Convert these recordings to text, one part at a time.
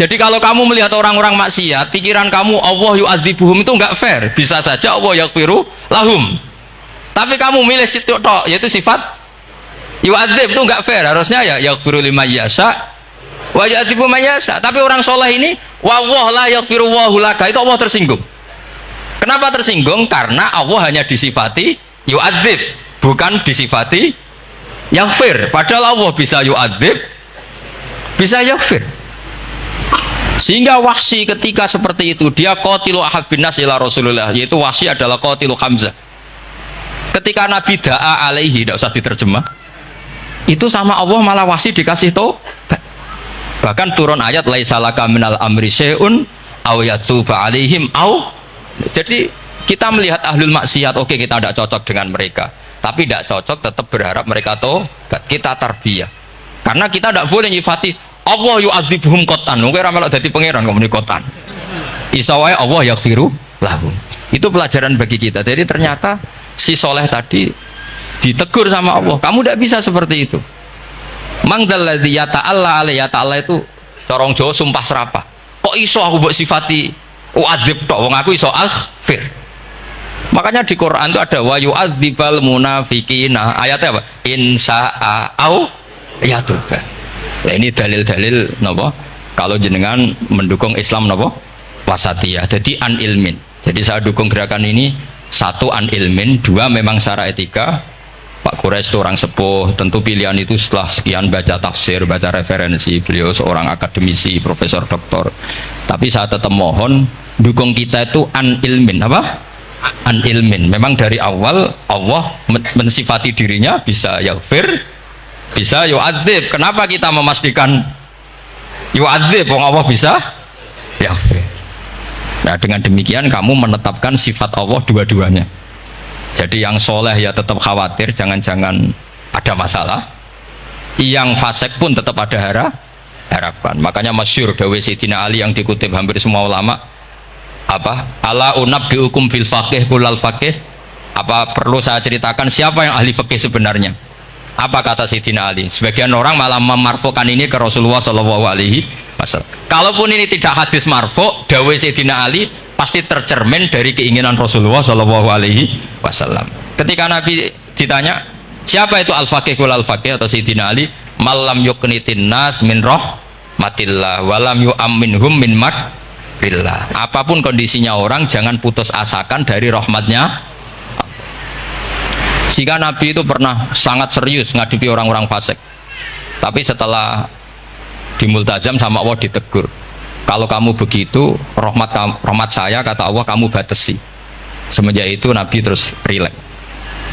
Jadi kalau kamu melihat orang-orang maksiat, pikiran kamu Allah yu'adzibuhum itu enggak fair. Bisa saja Allah yaghfiru lahum. Tapi kamu milih situ tok, yaitu sifat yu'adzib, itu enggak fair. Harusnya ya yaghfiru liman yasha wa yu'adzibu man yasha. Tapi orang soleh ini wallahu la yaghfiru wallahu laka, itu Allah tersinggung. Kenapa tersinggung? Karena Allah hanya disifati yu'adzib, bukan disifati yaghfir. Padahal Allah bisa yu'adzib, bisa yaghfir. Sehingga Wahsy ketika seperti itu, dia qatilu ahabbin nas ila Rasulullah, yaitu Wahsy adalah qatilu Hamzah. Ketika Nabi da'a alaihi, tidak usah diterjemah, itu sama Allah malah Wahsy dikasih tobat. Bahkan turun ayat laisa laka minal amri syai'un aw yatuba alaihim aw. Jadi kita melihat ahlul maksiat, oke, kita tidak cocok dengan mereka, tapi tidak cocok tetap berharap mereka tobat. Kita tarbiyah, karena kita tidak boleh nyifati Allah yu'adzibuhum qatan. Mungkin ramelok dadi pangeran kok muni qatan. Isa wae Allah yaghfiru lahum. Itu pelajaran bagi kita. Jadi ternyata si soleh tadi ditegur sama Allah, kamu tidak bisa seperti itu. Mangdalladzi yata'alla alaihi, yata'alla itu corong Jawa sumpah serapah. Kok iso aku mbok sifati u'adzib tok, wong aku iso aghfir. Makanya di Quran itu ada wa yu'adzibal munafiqina. Ayatnya apa? Insya'a au yatuba. Ya, ini dalil-dalil napa? Kalau jenengan mendukung Islam napa? Wasatiyah. Jadi an ilmin. Jadi saya dukung gerakan ini, satu an ilmin, dua memang secara etika. Pak Quraisy itu orang sepuh, tentu pilihan itu setelah sekian baca tafsir, baca referensi, beliau seorang akademisi, profesor, doktor. Tapi saya tetap mohon dukung kita itu an ilmin, apa? An ilmin. Memang dari awal Allah mensifati dirinya bisa yaghfir, bisa yu'adzib. Kenapa kita memastikan yu'adzib? Wong Allah bisa yaghfir. Nah, dengan demikian kamu menetapkan sifat Allah dua-duanya. Jadi yang soleh ya tetap khawatir jangan-jangan ada masalah, yang fasik pun tetap ada harapan. Makanya masyhur dawuh Sayyidina Ali yang dikutip hampir semua ulama, apa? Ala unabbiukum fil faqih kullal faqih. Apa perlu saya ceritakan siapa yang ahli fikih sebenarnya? Apa kata Sayyidina Ali? Sebagian orang malah memarfukan ini ke Rasulullah Shallallahu Alaihi Wasallam. Kalaupun ini tidak hadis marfu, dawuh Sayyidina Ali pasti tercermin dari keinginan Rasulullah Shallallahu Alaihi Wasallam. Ketika Nabi ditanya siapa itu al-faqih kul al-faqih, atau Sayyidina Ali, malam yuknitin nas min rahmatillah walam yu'amminhum min makrillah. Apapun kondisinya orang, jangan putus asakan dari rahmatnya. Sehingga Nabi itu pernah sangat serius ngadepi orang-orang fasik, tapi setelah dimultazam sama Allah ditegur, kalau kamu begitu rahmat saya, kata Allah, kamu batasi. Semenjak itu Nabi terus rileks.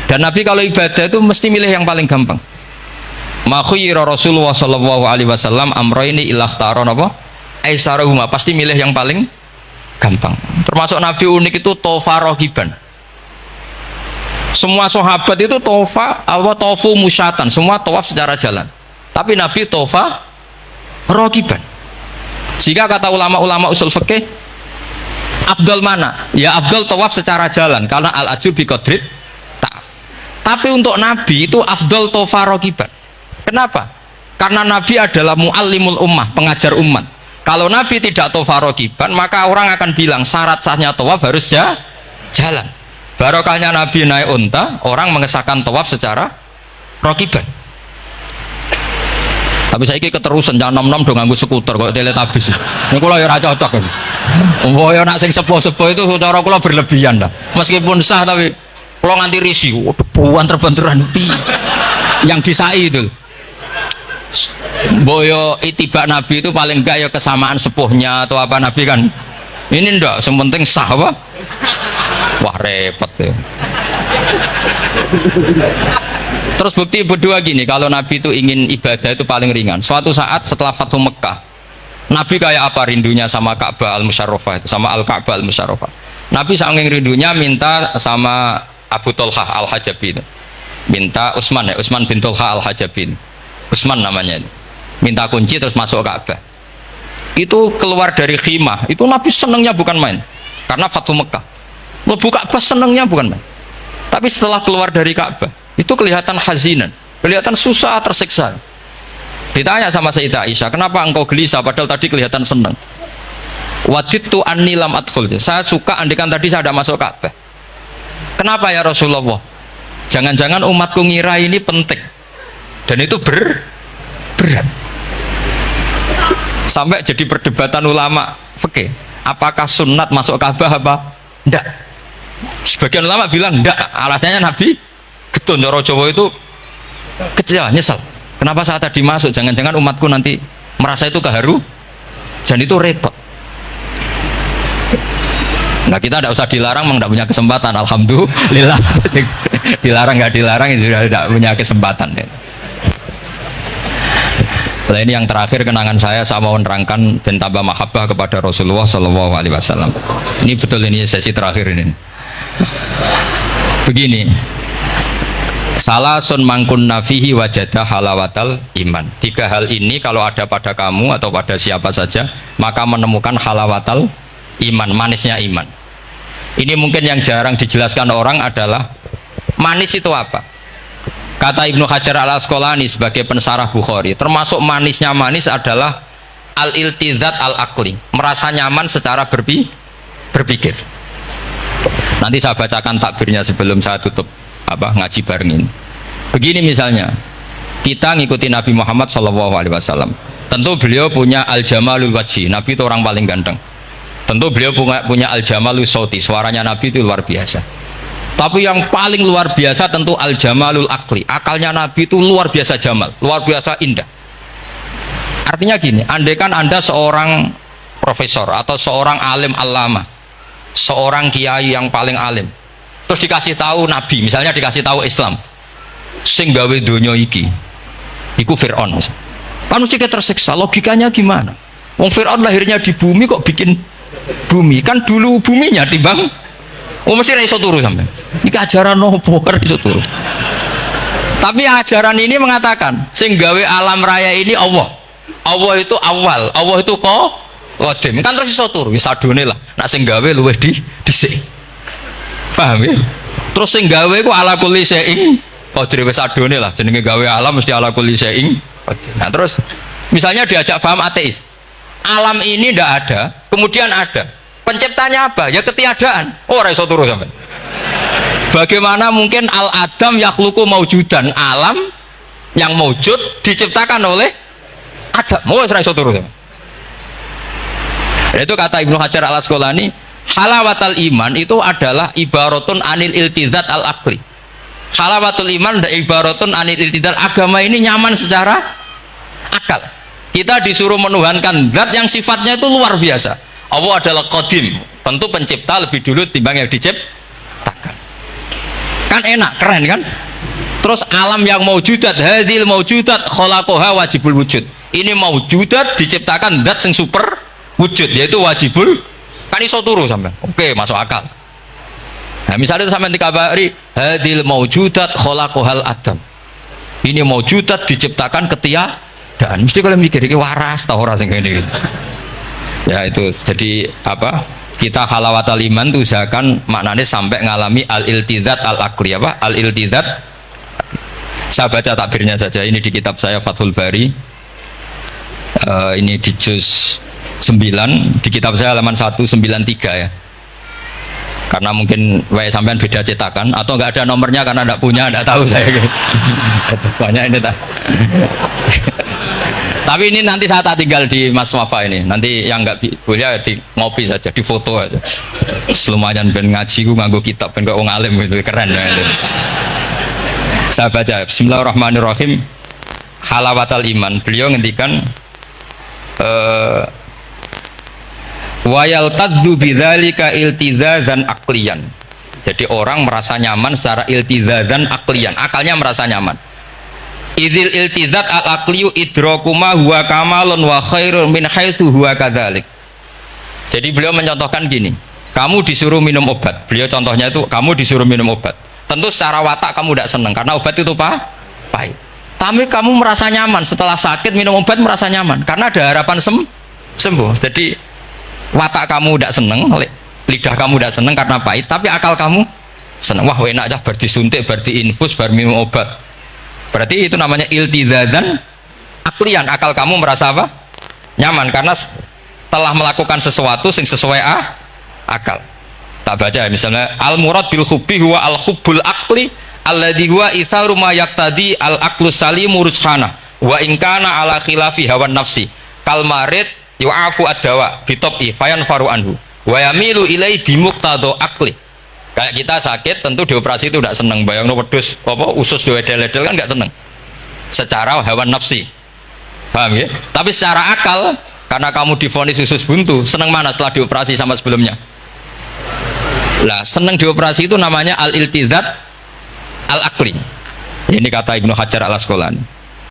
Dan Nabi kalau ibadah itu mesti milih yang paling gampang. Ma khuyira Rasulullah sallallahu alaihi wasallam amroini ilakhtaro napa? Aisarahuma, pasti milih yang paling gampang. Termasuk Nabi unik itu tofa rohiban. Semua sahabat itu tofu musyatan, semua tawaf secara jalan. Tapi Nabi tofa rohiban. Jika kata ulama-ulama usul fikih, afdal mana? Ya afdal tawaf secara jalan, karena al-ajur bi qadrit tak. Tapi untuk Nabi itu afdal tofa rokiban. Kenapa? Karena Nabi adalah muallimul ummah, pengajar umat. Kalau Nabi tidak tofa rokiban, maka orang akan bilang syarat sahnya tawaf harus jalan. Barokahnya Nabi naik unta, orang mengesahkan tawaf secara rokiban. Tapi saya ini keterusan jangan nom-nom dong nganggo skuter kok teletabis. Ini kula ya ora cocok. Oh ya nak sing sepuh-sepuh itu cara kula berlebihan dah. Meskipun sah tapi kula nganti risih. Debuan terbenturan yang disai itu. Boyo itibak Nabi itu paling enggak ya kesamaan sepuhnya atau apa Nabi kan. Ini ndak, sementing sah apa? Wah repot ya. Terus bukti berdua gini, kalau Nabi itu ingin ibadah itu paling ringan. Suatu saat setelah Fathu Mekah, Nabi kayak apa rindunya sama Ka'bah al-Musyarrafah itu, sama Al-Ka'bah al-Musyarrafah. Nabi saking rindunya minta sama Abu Tolhah al-Hajabi itu. Minta Utsman ya, Utsman bin Tolhah al-Hajabi. Utsman namanya itu. Minta kunci terus masuk Ka'bah. Itu keluar dari khimah, itu Nabi senengnya bukan main. Karena Fathu Mekah. Lebu Ka'bah senengnya bukan main. Tapi setelah keluar dari Ka'bah, itu kelihatan hazinan, kelihatan susah, tersiksa. Ditanya sama Sayyidah Aisyah, kenapa engkau gelisah padahal tadi kelihatan senang? Wadidtu anni lam adkhul. Saya suka andikan tadi saya ada masuk Ka'bah. Kenapa ya Rasulullah? Jangan-jangan umatku ngira ini penting. Dan itu berat. Sampai jadi perdebatan ulama fikih. Apakah sunat masuk Ka'bah apa? Enggak. Sebagian ulama bilang enggak. Alasannya Nabi getun Joro Jawa itu kecewa, nyesel. Kenapa saat tadi masuk? Jangan-jangan umatku nanti merasa itu keharu dan itu repot. Nah kita tidak usah dilarang, memang tidak punya kesempatan. Alhamdulillah. Dilarang nggak dilarang, sudah tidak punya kesempatan. Nah, ini yang terakhir kenangan saya mau menerangkan dan tambah mahabbah kepada Rasulullah Shallallahu Alaihi Wasallam. Ini betul, ini sesi terakhir ini. Begini. Salah sun mangkun nafihi wajadah halawatal iman. 3 hal ini kalau ada pada kamu atau pada siapa saja, maka menemukan halawatal iman, manisnya iman. Ini mungkin yang jarang dijelaskan orang adalah manis itu apa. Kata Ibnu Hajar al Asqalani sebagai pensarah Bukhari, termasuk manisnya manis adalah al-iltizat al-aqli, merasa nyaman secara berpikir. Nanti saya bacakan takbirnya sebelum saya tutup ngaji bareng ini. Begini misalnya, kita ngikuti Nabi Muhammad SAW. Tentu beliau punya al-jamalul wajhi, Nabi itu orang paling ganteng. Tentu beliau punya al-jamalul sauti, suaranya Nabi itu luar biasa. Tapi yang paling luar biasa tentu al-jamalul akli, akalnya Nabi itu luar biasa jamal, luar biasa indah. Artinya gini, andaikan Anda seorang profesor atau seorang alim alama, seorang kiai yang paling alim, terus dikasih tahu Nabi, misalnya dikasih tahu Islam, sing gawe donya iki iku Fir'aun, kan mesti tersiksa. Logikanya gimana? Wong Fir'aun lahirnya di bumi kok bikin bumi, kan dulu buminya timbang. Mesti ra iso turu sampe. Iki ajaran nopo ora iso turu. Tapi ajaran ini mengatakan sing gawe alam raya ini Allah. Allah itu awal, Allah itu qadim. Kan terus iso turu, wis adone lah. Nek sing gawe luwih dhisik. Paham ya? Terus sing gawe ku ala kulli syai'in qadir, wis adone lah, jenenge gawe alam mesti ala kulli syai'in qadir. Nah terus misalnya diajak paham ateis, alam ini ndak ada, kemudian ada, penciptanya apa? Ya ketiadaan. Oh ora iso turu sampean. Bagaimana mungkin al-adam yakhluqu maujudan, alam yang maujud diciptakan oleh Adam? Oh ora iso turu sampean. Itu kata Ibnu Hajar al Asqalani, halawatul iman itu adalah ibaratun anil iltizat al akli. Halawatul iman dan ibaratun anil iltizat, agama ini nyaman secara akal. Kita disuruh menuhankan zat yang sifatnya itu luar biasa. Allah adalah qadim, tentu pencipta lebih dulu timbang yang diciptakan. Kan enak, keren kan? Terus alam yang maujudat, hadil maujudat khalaqaha wajibul wujud. Ini maujudat diciptakan zat yang super wujud, yaitu wajibul, kan iso turu sampai. Oke, masuk akal. Nah, misalnya itu sampai dikabari hadil maujudat khalaqahal adam. Ini maujudat diciptakan ketiadaan. Mesti kalian mikir ini waras tau ora sing ngene gitu. Ya itu jadi apa? Kita halawatul iman tuh usahakan maknanya sampai ngalami al-iltizat al-aqli, apa? Al-iltizat. Saya baca takbirnya saja, ini di kitab saya Fathul Bari. Ini di juz 9, di kitab saya halaman 193 ya. Karena mungkin sampean beda cetakan atau enggak ada nomornya karena enggak punya, enggak tahu saya. Banyak ini tak. Tapi ini nanti saya tak tinggal di Mas Wafa ini. Nanti yang enggak boleh di ngopi saja, di foto aja. Lumayan ben ngaji ku nganggo kitab ben kok wong alim gitu, keren ya itu. Saya baca Bismillahirrahmanirrahim. Halawatul iman. Beliau ngendikan wa yaltaddu bidzalika iltizazan aqliyan. Jadi orang merasa nyaman secara iltizazan aqliyan, akalnya merasa nyaman. Idzil iltizat al-aqliyu idrakuma huwa kamalun wa khairun min haitsu huwa kadzalik. Jadi beliau mencontohkan gini, kamu disuruh minum obat. Beliau contohnya itu kamu disuruh minum obat. Tentu secara watak kamu tidak senang karena obat itu pahit. Tapi kamu merasa nyaman setelah sakit minum obat, merasa nyaman karena ada harapan sembuh. Jadi watak kamu tidak seneng, lidah kamu tidak seneng karena pahit, tapi akal kamu seneng. Wah enak aja, berarti suntik, berarti infus, berarti minum obat. Berarti itu namanya iltizazan aklian, akal kamu merasa apa? Nyaman karena telah melakukan sesuatu yang sesuai akal. Tak baca ya, misalnya al murad bil hubbi huwa al hubbul akli alladhi huwa itharu ma yaqtadi al aqlu salimu rujhana wa in kana ala khilafi hawan nafsi kal marid yu'afu ad-dawa bi tab'i fayanfaru anhu wa yamilu ilai bi muqtado akli. Kayak kita sakit tentu dioperasi itu tidak senang, bayang wedhus apa usus dewedel-edel kan nggak senang secara hawan nafsi, paham ya? Tapi secara akal karena kamu divonis usus buntu, senang mana setelah dioperasi sama sebelumnya? Lah senang dioperasi itu namanya al-iltizat al-akli. Ini kata Ibnu Hajar al-Asqalani.